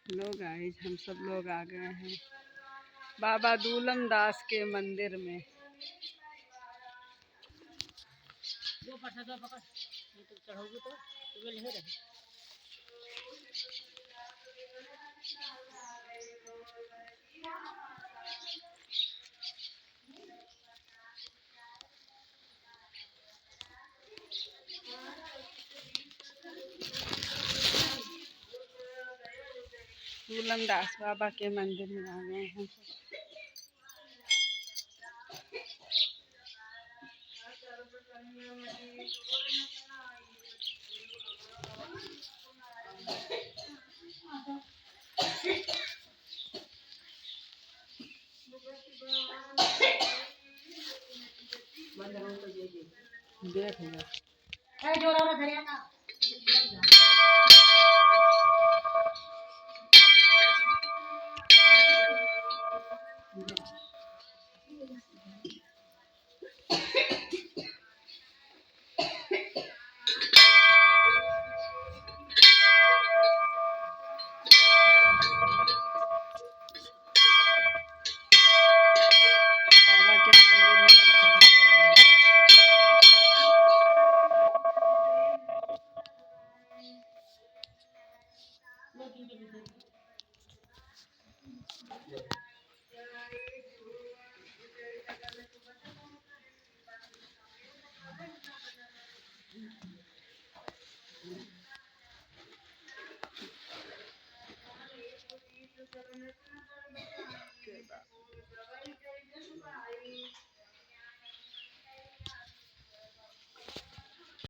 लो guys, हम सब लोग आ गए हैं बाबा दूलम दास के मंदिर में। दो पकड़ नहीं तो चढ़ोगी तो तुम्हें नहीं रहे। दूलम दास बाबा के मंदिर में आ गए हैं। देख लो बाबा के मंदिर में सब